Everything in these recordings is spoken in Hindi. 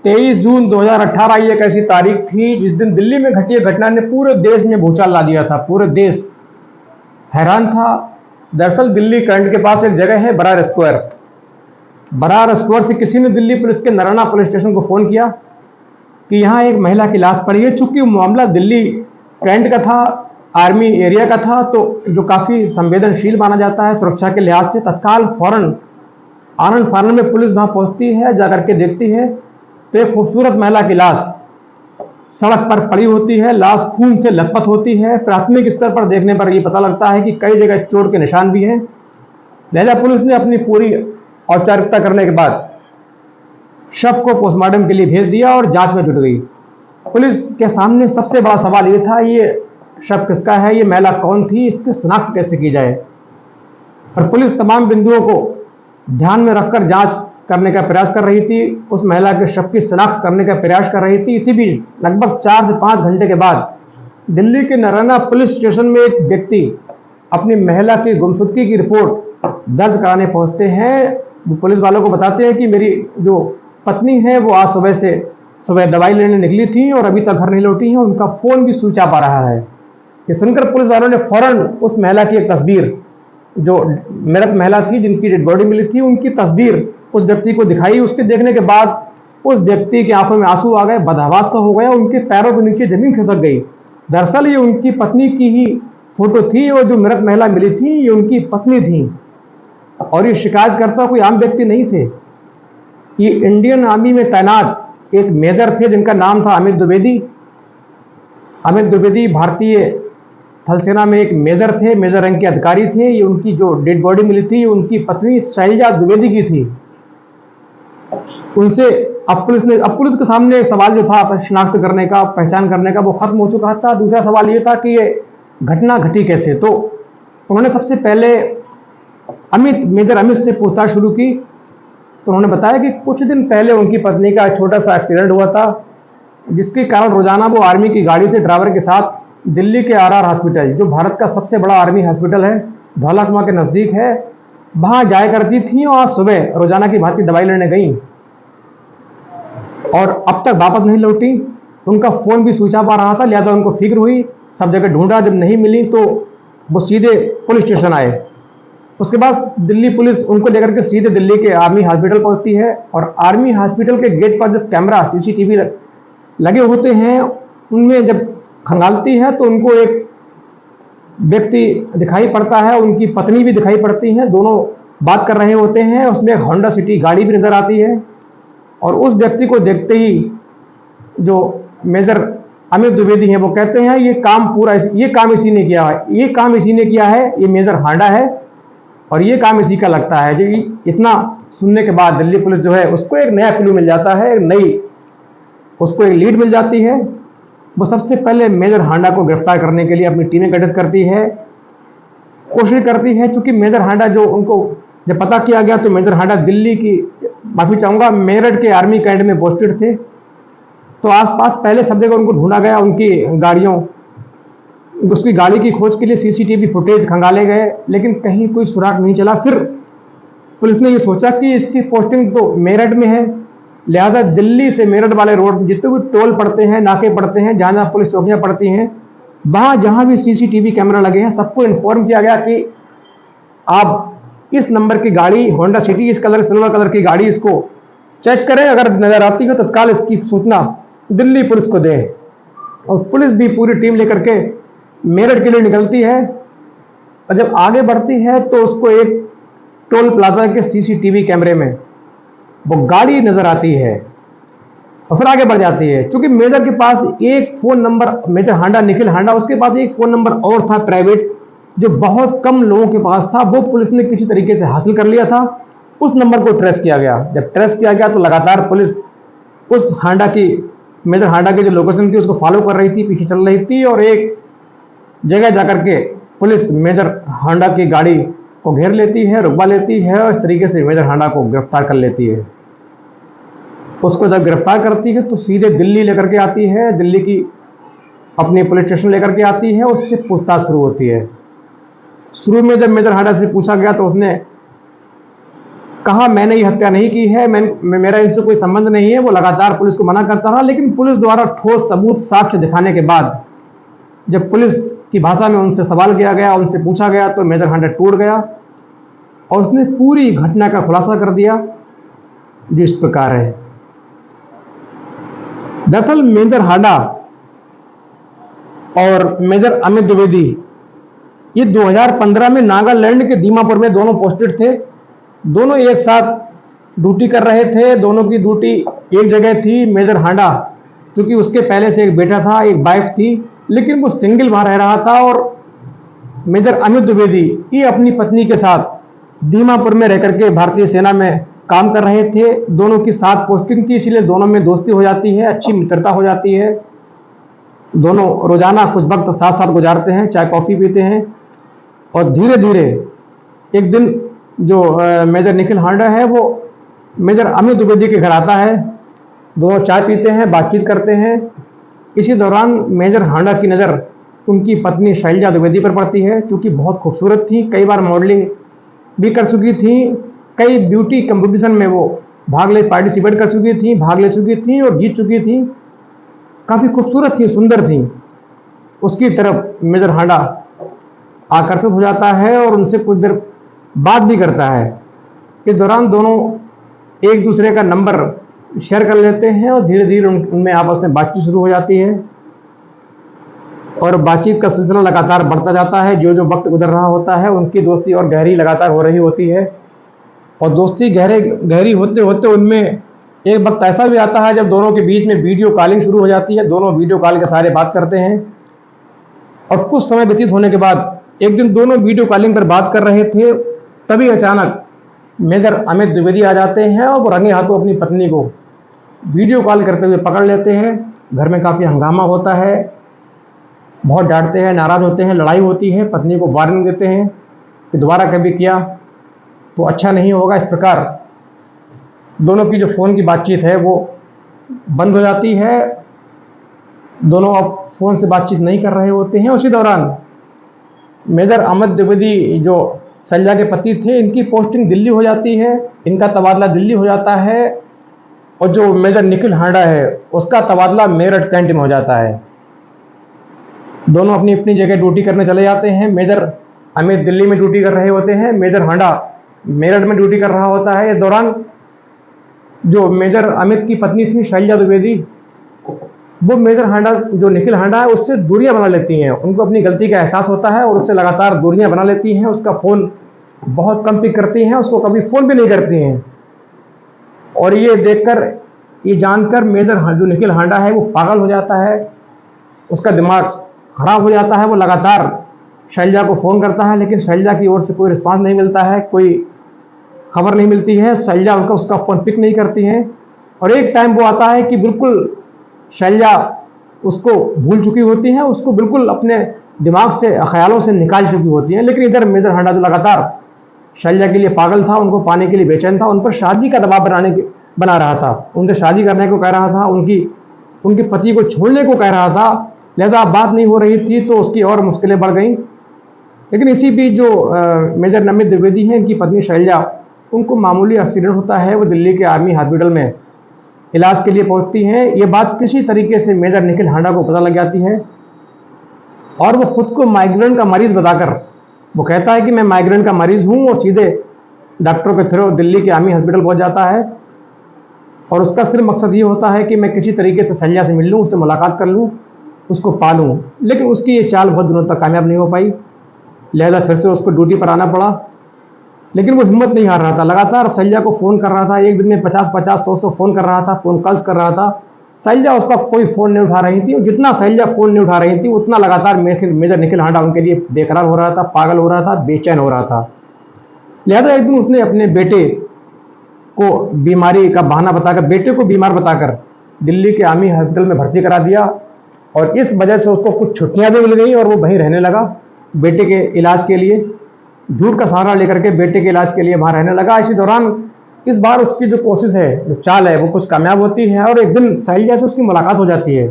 23 जून 2018 ये एक ऐसी तारीख थी जिस दिन दिल्ली में घटी घटना ने पूरे देश में भूचाल ला दिया था। पूरे देश हैरान था। दरअसल दिल्ली कैंट के पास एक जगह है बरार स्क्वायर। बरार स्क्वायर से किसी ने दिल्ली पुलिस के नराना पुलिस स्टेशन को फ़ोन किया कि यहाँ एक महिला की लाश पड़ी है। चूंकि मामला दिल्ली कैंट का था, आर्मी एरिया का था, तो जो काफ़ी संवेदनशील माना जाता है सुरक्षा के लिहाज से, तत्काल फौरन आनंद फानन में पुलिस वहाँ पहुँचती है। जाकर के देखती है तो एक खूबसूरत महिला की लाश सड़क पर पड़ी होती है। लाश खून से लथपथ होती है। प्राथमिक स्तर पर देखने पर यह पता लगता है कि कई जगह चोट के निशान भी हैं। लिहाजा पुलिस ने अपनी पूरी औपचारिकता करने के बाद शव को पोस्टमार्टम के लिए भेज दिया और जांच में जुट गई। पुलिस के सामने सबसे बड़ा सवाल ये था, ये शव किसका है, ये महिला कौन थी, इसकी शिनाख्त कैसे की जाए। और पुलिस तमाम बिंदुओं को ध्यान में रखकर जांच करने का प्रयास कर रही थी। उस महिला के शव की शिनाख्त करने का प्रयास कर रही थी। इसी बीच लगभग 4 से 5 घंटे के बाद दिल्ली के नराना पुलिस स्टेशन में एक व्यक्ति अपनी महिला की गुमशुदगी की रिपोर्ट दर्ज कराने पहुंचते हैं। वो पुलिस वालों को बताते हैं कि मेरी जो पत्नी है वो आज सुबह दवाई लेने निकली थी और अभी तक घर नहीं लौटी हैं। उनका फ़ोन भी स्विच ऑफ आ रहा है। ये सुनकर पुलिस वालों ने फौरन उस महिला की एक तस्वीर, जो मृत महिला थी जिनकी डेड बॉडी मिली थी, उनकी तस्वीर उस व्यक्ति को दिखाई। उसके देखने के बाद उस व्यक्ति की आंखों में आंसू आ गए, बदहवास सा हो गया, उनके पैरों के नीचे जमीन खिसक गई। दरअसल ये उनकी पत्नी की ही फोटो थी और जो मृत महिला मिली थी ये उनकी पत्नी थी। और ये शिकायतकर्ता कोई आम व्यक्ति नहीं थे। ये इंडियन आर्मी में तैनात एक मेजर थे जिनका नाम था अमित द्विवेदी। अमित द्विवेदी भारतीय थल सेना में एक मेजर थे, मेजर रैंक के अधिकारी थे। ये उनकी जो डेड बॉडी मिली थी उनकी पत्नी शैलजा द्विवेदी की थी। उनसे अब पुलिस के सामने एक सवाल जो था शिनाख्त करने का, पहचान करने का, वो खत्म हो चुका था। दूसरा सवाल ये था कि ये घटना घटी कैसे। तो उन्होंने सबसे पहले मेजर अमित से पूछताछ शुरू की। तो उन्होंने बताया कि कुछ दिन पहले उनकी पत्नी का छोटा सा एक्सीडेंट हुआ था, जिसके कारण रोजाना वो आर्मी की गाड़ी से ड्राइवर के साथ दिल्ली के आरआर हॉस्पिटल, जो भारत का सबसे बड़ा आर्मी हॉस्पिटल है, धौला कुआं के नज़दीक है, वहाँ जाया करती थी। और आज सुबह रोजाना की भांति दवाई लेने गई और अब तक वापस नहीं लौटी। उनका फ़ोन भी स्विच ऑफ आ रहा था। लिहाजा उनको फिक्र हुई, सब जगह ढूंढा, जब नहीं मिली तो वो सीधे पुलिस स्टेशन आए। उसके बाद दिल्ली पुलिस उनको लेकर के सीधे दिल्ली के आर्मी हॉस्पिटल पहुंचती है। और आर्मी हॉस्पिटल के गेट पर जब कैमरा सीसीटीवी लगे होते हैं, उनमें जब खंगालती है तो उनको एक व्यक्ति दिखाई पड़ता है, उनकी पत्नी भी दिखाई पड़ती हैं। दोनों बात कर रहे होते हैं। उसमें एक होंडा सिटी गाड़ी भी नज़र आती है। और उस व्यक्ति को देखते ही जो मेजर अमित द्विवेदी हैं वो कहते हैं ये काम इसी ने किया है, ये काम इसी ने किया है, ये मेजर हांडा है और ये काम इसी का लगता है। जो इतना सुनने के बाद दिल्ली पुलिस जो है उसको एक नया क्लू मिल जाता है, उसको एक लीड मिल जाती है। वो सबसे पहले मेजर हांडा को गिरफ्तार करने के लिए अपनी टीमें गठित करती है, कोशिश करती है। चूंकि मेजर हांडा जो उनको जब पता किया गया तो मेजर हांडा दिल्ली की, माफ़ी चाहूँगा, मेरठ के आर्मी कैंट में पोस्टेड थे। तो आसपास पहले सब जगह उनको ढूंढा गया, उसकी गाड़ी की खोज के लिए सीसीटीवी फुटेज खंगाले गए, लेकिन कहीं कोई सुराग नहीं चला। फिर पुलिस ने ये सोचा कि इसकी पोस्टिंग तो मेरठ में है, लिहाजा दिल्ली से मेरठ वाले रोड जितने भी टोल पड़ते हैं, नाके पड़ते हैं, जहाँ जहाँ पुलिस चौकियाँ पड़ती हैं, वहाँ जहाँ भी सीसीटीवी कैमरा लगे हैं, सबको इन्फॉर्म किया गया कि आप इस नंबर की गाड़ी, होंडा सिटी, इस कलर, सिल्वर कलर की गाड़ी, इसको चेक करें, अगर नजर आती है तत्काल इसकी सूचना दिल्ली पुलिस को दें। और पुलिस भी पूरी टीम लेकर के मेरठ के लिए निकलती है। और जब आगे बढ़ती है तो उसको एक टोल प्लाजा के सीसीटीवी कैमरे में वो गाड़ी नजर आती है और फिर आगे बढ़ जाती है। क्योंकि मेजर के पास एक फ़ोन नंबर, मेजर हांडा, निखिल हांडा, उसके पास एक फ़ोन नंबर और था प्राइवेट, जो बहुत कम लोगों के पास था। वो पुलिस ने किसी तरीके से हासिल कर लिया था। उस नंबर को ट्रेस किया गया। जब ट्रेस किया गया तो लगातार पुलिस उस हांडा की, मेजर हांडा की जो लोकेशन थी उसको फॉलो कर रही थी, पीछे चल रही थी। और एक जगह जाकर के पुलिस मेजर हांडा की गाड़ी को घेर लेती है, रुकवा लेती है और इस तरीके से मेजर हांडा को गिरफ्तार कर लेती है। उसको जब गिरफ्तार करती है तो सीधे दिल्ली लेकर के आती है, दिल्ली की अपने पुलिस स्टेशन लेकर के आती है। उससे पूछताछ शुरू होती है। शुरू में जब मेजर हांडा से पूछा गया तो उसने कहा मैंने ये हत्या नहीं की है, मेरा इनसे कोई संबंध नहीं है। वो लगातार पुलिस को मना करता रहा, लेकिन पुलिस द्वारा ठोस सबूत साक्ष्य दिखाने के बाद जब पुलिस की भाषा में उनसे सवाल किया गया, उनसे पूछा गया, तो मेजर हांडा टूट गया और उसने पूरी घटना का खुलासा कर दिया जो इस प्रकार है। दरअसल मेजर हांडा और मेजर अमित द्विवेदी ये 2015 में नागालैंड के दीमापुर में दोनों पोस्टेड थे। दोनों एक साथ ड्यूटी कर रहे थे, दोनों की ड्यूटी एक जगह थी। मेजर हांडा क्योंकि उसके पहले से एक बेटा था, एक वाइफ थी, लेकिन वो सिंगल वहां रह रहा था। और मेजर अमित द्विवेदी ये अपनी पत्नी के साथ दीमापुर में रह करके भारतीय सेना में काम कर रहे थे। दोनों की साथ पोस्टिंग थी, इसलिए दोनों में दोस्ती हो जाती है, अच्छी मित्रता हो जाती है। दोनों रोजाना कुछ वक्त साथ साथ गुजारते हैं, चाय कॉफी पीते हैं। और धीरे धीरे एक दिन जो मेजर निखिल हांडा है वो मेजर अमित द्विवेदी के घर आता है। दोनों चाय पीते हैं, बातचीत करते हैं। इसी दौरान मेजर हांडा की नज़र उनकी पत्नी शैलजा द्विवेदी पर पड़ती है, चूँकि बहुत खूबसूरत थी, कई बार मॉडलिंग भी कर चुकी थी, कई ब्यूटी कंपटीशन में वो पार्टिसिपेट कर चुकी थी, भाग ले चुकी थी और जीत चुकी थी। काफ़ी खूबसूरत थी, सुंदर थी। उसकी तरफ मेजर हांडा आकर्षित हो जाता है और उनसे कुछ देर बात भी करता है। इस दौरान दोनों एक दूसरे का नंबर शेयर कर लेते हैं और धीरे धीरे उनमें आपस में बातचीत शुरू हो जाती है और बातचीत का सिलसिला लगातार बढ़ता जाता है। जो जो वक्त गुजर रहा होता है उनकी दोस्ती और गहरी लगातार हो रही होती है और दोस्ती गहरी होते होते उनमें एक वक्त ऐसा भी आता है जब दोनों के बीच में वीडियो कॉलिंग शुरू हो जाती है। दोनों वीडियो कॉल के सहारे बात करते हैं और कुछ समय व्यतीत होने के बाद एक दिन दोनों वीडियो कॉलिंग पर बात कर रहे थे, तभी अचानक मेजर अमित द्विवेदी आ जाते हैं और वो रंगे हाथों अपनी पत्नी को वीडियो कॉल करते हुए पकड़ लेते हैं। घर में काफ़ी हंगामा होता है, बहुत डांटते हैं, नाराज़ होते हैं, लड़ाई होती है। पत्नी को वार्निंग देते हैं कि दोबारा कभी किया तो अच्छा नहीं होगा। इस प्रकार दोनों की जो फ़ोन की बातचीत है वो बंद हो जाती है। दोनों अब फ़ोन से बातचीत नहीं कर रहे होते हैं। उसी दौरान मेजर अमित द्विवेदी जो शैलजा के पति थे, इनकी पोस्टिंग दिल्ली हो जाती है, इनका तबादला दिल्ली हो जाता है और जो मेजर निखिल हांडा है उसका तबादला मेरठ कैंट में हो जाता है। दोनों अपनी अपनी जगह ड्यूटी करने चले जाते हैं। मेजर अमित दिल्ली में ड्यूटी कर रहे होते हैं, मेजर हांडा मेरठ में ड्यूटी कर रहा होता है। इस दौरान जो मेजर अमित की पत्नी थी शैलजा द्विवेदी, वो मेजर हांडा जो निखिल हांडा है उससे दूरियां बना लेती हैं। उनको अपनी गलती का एहसास होता है और उससे लगातार दूरियां बना लेती हैं। उसका फ़ोन बहुत कम पिक करती हैं, उसको कभी फ़ोन भी नहीं करती हैं। और ये देखकर, ये जानकर मेजर जो निखिल हांडा है वो पागल हो जाता है, उसका दिमाग खराब हो जाता है। वो लगातार शैलजा को फ़ोन करता है, लेकिन शैलजा की ओर से कोई रिस्पांस नहीं मिलता है, कोई खबर नहीं मिलती है। शैलजा उसका फ़ोन पिक नहीं करती हैं और एक टाइम वो आता है कि बिल्कुल शैलजा उसको भूल चुकी होती हैं, उसको बिल्कुल अपने दिमाग से, ख्यालों से निकाल चुकी होती हैं। लेकिन इधर मेजर हांडा जो लगातार शैलजा के लिए पागल था, उनको पाने के लिए बेचैन था, उन पर शादी का दबाव बना रहा था, उनसे शादी करने को कह रहा था, उनके पति को छोड़ने को कह रहा था। लिहाजा अब बात नहीं हो रही थी तो उसकी और मुश्किलें बढ़ गईं। लेकिन इसी बीच जो मेजर अमित द्विवेदी हैं, इनकी पत्नी शैलजा, उनको मामूली एक्सीडेंट होता है। वो दिल्ली के आर्मी हॉस्पिटल में इलाज के लिए पहुंचती हैं। ये बात किसी तरीके से मेजर निखिल हांडा को पता लग जाती है और वो खुद को माइग्रेन का मरीज बताकर वो कहता है कि मैं माइग्रेन का मरीज हूं और सीधे डॉक्टरों के थ्रू दिल्ली के आर्मी हॉस्पिटल पहुंच जाता है। और उसका सिर्फ मकसद ये होता है कि मैं किसी तरीके से शैलजा से मिल लूँ, उससे मुलाकात कर लूँ, उसको पालूँ। लेकिन उसकी ये चाल बहुत दिनों तक कामयाब नहीं हो पाई, लिहाजा फिर से उसको ड्यूटी पर आना पड़ा। लेकिन वो हिम्मत नहीं हार रहा था, लगातार शैलजा को फ़ोन कर रहा था। एक दिन में 50-50, 100-100 फ़ोन कर रहा था, फ़ोन कॉल्स कर रहा था। शैलजा उसका कोई फ़ोन नहीं उठा रही थी और जितना शैलजा फ़ोन नहीं उठा रही थी उतना लगातार मेजर निखिल हांडा उनके लिए बेकरार हो रहा था, पागल हो रहा था, बेचैन हो रहा था। लिहाजा एक दिन उसने अपने बेटे को बीमारी का बहाना बताकर, बेटे को बीमार बताकर दिल्ली के आर्मी हॉस्पिटल में भर्ती करा दिया और इस वजह से उसको कुछ छुट्टियां भी मिल गई और वो वहीं रहने लगा बेटे के इलाज के लिए। झूठ का सहारा लेकर के बेटे के इलाज के लिए वहां रहने लगा। इसी दौरान इस बार उसकी जो कोशिश है, जो चाल है, वो कुछ कामयाब होती है और एक दिन शैलजा से उसकी मुलाकात हो जाती है।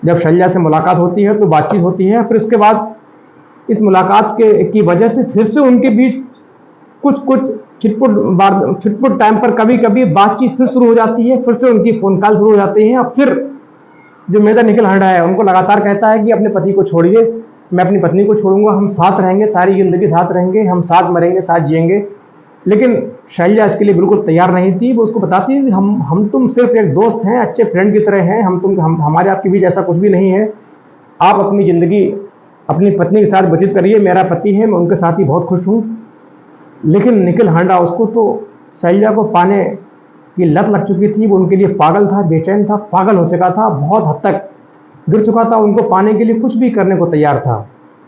जब शैलजा से मुलाकात होती है तो बातचीत होती है। फिर उसके बाद इस मुलाकात की वजह से फिर से उनके बीच कुछ छिटपुट टाइम पर कभी कभी बातचीत फिर शुरू हो जाती है, फिर से उनकी फ़ोन कॉल शुरू हो जाती हैं और फिर जो मेजर निखिल हांडा है उनको लगातार कहता है कि अपने पति को छोड़िए, मैं अपनी पत्नी को छोड़ूंगा, हम साथ रहेंगे, सारी ज़िंदगी साथ रहेंगे, हम साथ मरेंगे, साथ जिएंगे। लेकिन शैलजा इसके लिए बिल्कुल तैयार नहीं थी। वो उसको बताती है कि हम तुम सिर्फ एक दोस्त हैं, अच्छे फ्रेंड की तरह हैं, हमारे आपके बीच ऐसा कुछ भी नहीं है। आप अपनी ज़िंदगी अपनी पत्नी के साथ व्यतीत करिए, मेरा पति है, मैं उनके साथ ही बहुत खुश हूँ। लेकिन निखिल हांडा, उसको तो शैलजा को पाने की लत लग चुकी थी। वो उनके लिए पागल था, बेचैन था, पागल हो चुका था, बहुत हद तक गिर चुका था, उनको पाने के लिए कुछ भी करने को तैयार था।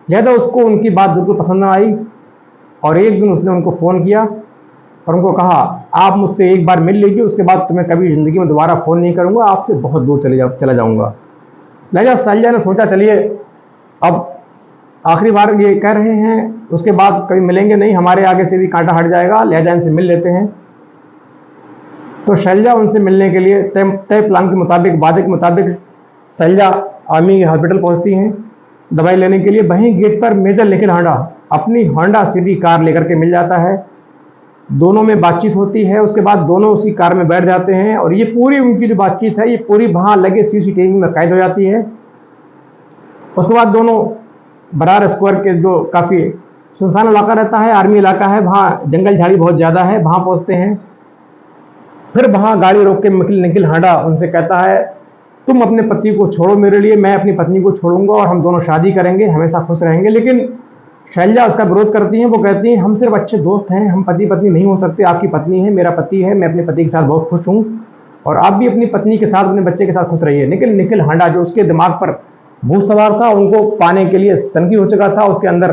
लिहाजा उसको उनकी बात बिल्कुल पसंद ना आई और एक दिन उसने उनको फ़ोन किया और उनको कहा, आप मुझसे एक बार मिल लीजिए, उसके बाद तुम्हें कभी ज़िंदगी में दोबारा फ़ोन नहीं करूँगा, आपसे बहुत दूर चला जाऊँगा। लिहाजा शैलजा ने सोचा, चलिए अब आखिरी बार ये कह रहे हैं, उसके बाद कभी मिलेंगे नहीं, हमारे आगे से भी कांटा हट जाएगा, लिहाजा इनसे मिल लेते हैं। तो शैलजा उनसे मिलने के लिए तय प्लान के मुताबिक, वादे के मुताबिक शैलजा आर्मी के हॉस्पिटल पहुंचती हैं दवाई लेने के लिए। वहीं गेट पर मेजर निखिल हांडा अपनी होंडा सिटी कार लेकर के मिल जाता है। दोनों में बातचीत होती है, उसके बाद दोनों उसी कार में बैठ जाते हैं और ये पूरी उनकी जो बातचीत है ये पूरी वहाँ लगे CCTV में कैद हो जाती है। उसके बाद दोनों बरार स्क्वायर के जो काफ़ी सुनसान इलाका रहता है, आर्मी इलाका है, वहाँ जंगल झाड़ी बहुत ज़्यादा है, वहाँ पहुँचते हैं। फिर वहाँ गाड़ी रोक के निखिल हांडा उनसे कहता है, तुम अपने पति को छोड़ो मेरे लिए, मैं अपनी पत्नी को छोड़ूंगा और हम दोनों शादी करेंगे, हमेशा खुश रहेंगे। लेकिन शैलजा उसका विरोध करती हैं। वो कहती हैं, हम सिर्फ अच्छे दोस्त हैं, हम पति पत्नी नहीं हो सकते, आपकी पत्नी है, मेरा पति है, मैं अपने पति के साथ बहुत खुश हूँ और आप भी अपनी पत्नी के साथ, अपने बच्चे के साथ खुश रहिए। लेकिन निखिल हांडा, जो उसके दिमाग पर भूत सवार था, उनको पाने के लिए सनकी हो चुका था, उसके अंदर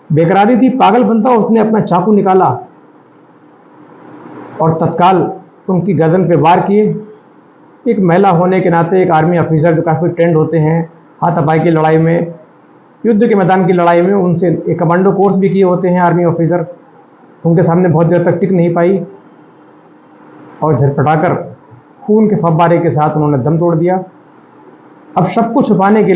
बेकरारी थी, पागलपन था, उसने अपना चाकू निकाला और तत्काल उनकी गर्दन पे वार किए। एक महिला होने के नाते, एक आर्मी ऑफिसर जो काफ़ी ट्रेंड होते हैं हाथापाई की लड़ाई में, युद्ध के मैदान की लड़ाई में, उनसे एक कमांडो कोर्स भी किए होते हैं आर्मी ऑफिसर, उनके सामने बहुत देर तक टिक नहीं पाई और झटपटाकर खून के फव्वारे के साथ उन्होंने दम तोड़ दिया। अब सबको छुपाने के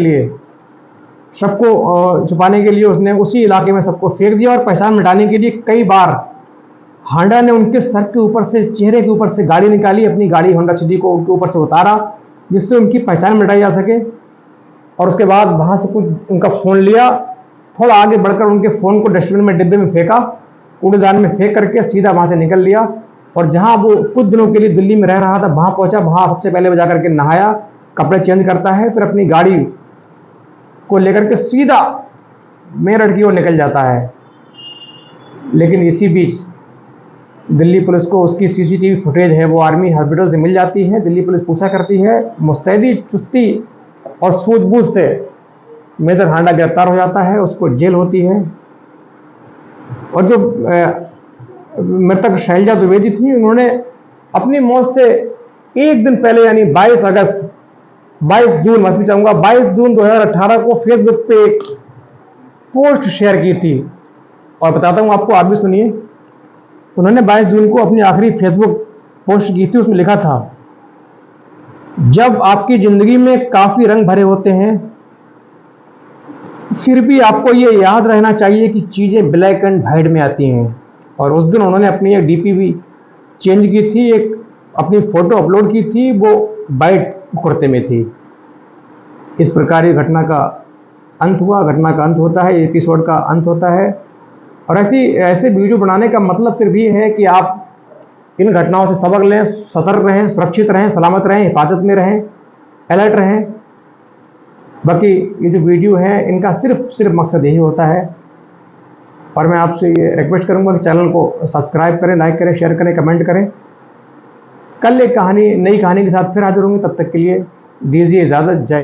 लिए उसने उसी इलाके में सबको फेंक दिया और पहचान मिटाने के लिए कई बार हांडा ने उनके सर के ऊपर से, चेहरे के ऊपर से गाड़ी निकाली, अपनी गाड़ी होंडा सिटी को उनके ऊपर से उतारा जिससे उनकी पहचान मिटाई जा सके। और उसके बाद वहाँ से कुछ उनका फ़ोन लिया, थोड़ा आगे बढ़कर उनके फ़ोन को डस्टबिन में, डिब्बे में फेंका, कूड़ेदान में फेंक करके सीधा वहाँ से निकल लिया और जहाँ वो कुछ दिनों के लिए दिल्ली में रह रहा था वहाँ पहुँचा। वहाँ सबसे पहले वो जा करके नहाया, कपड़े चेंज करता है, फिर अपनी गाड़ी को लेकर के सीधा मेरठ की ओर निकल जाता है। लेकिन इसी बीच दिल्ली पुलिस को उसकी CCTV फुटेज है वो आर्मी हॉस्पिटल से मिल जाती है। दिल्ली पुलिस पूछा करती है, मुस्तैदी, चुस्ती और सूझबूझ से मेजर हांडा गिरफ्तार हो जाता है, उसको जेल होती है। और जो मृतक शैलजा द्विवेदी थी, उन्होंने अपनी मौत से एक दिन पहले यानी 22 जून 2018 को फेसबुक पे एक पोस्ट शेयर की थी और बताता हूँ आपको, आप भी सुनिए। उन्होंने 22 जून को अपनी आखिरी फेसबुक पोस्ट की थी, उसमें लिखा था, जब आपकी जिंदगी में काफी रंग भरे होते हैं फिर भी आपको ये याद रहना चाहिए कि चीजें ब्लैक एंड वाइट में आती हैं। और उस दिन उन्होंने अपनी एक DP भी चेंज की थी, एक अपनी फोटो अपलोड की थी, वो वाइट कुर्ते में थी। इस प्रकार ये घटना का अंत हुआ, घटना का अंत होता है, एपिसोड का अंत होता है। और ऐसे वीडियो बनाने का मतलब सिर्फ ये है कि आप इन घटनाओं से सबक लें, सतर्क रहें, सुरक्षित रहें, सलामत रहें, हिफाजत में रहें, अलर्ट रहें। बाकी ये जो वीडियो है इनका सिर्फ मकसद यही होता है। और मैं आपसे ये रिक्वेस्ट करूंगा कि चैनल को सब्सक्राइब करें, लाइक करें, शेयर करें, कमेंट करें। कल एक नई कहानी के साथ फिर हाजिर होंगे, तब तक के लिए दीजिए इजाज़त। जय।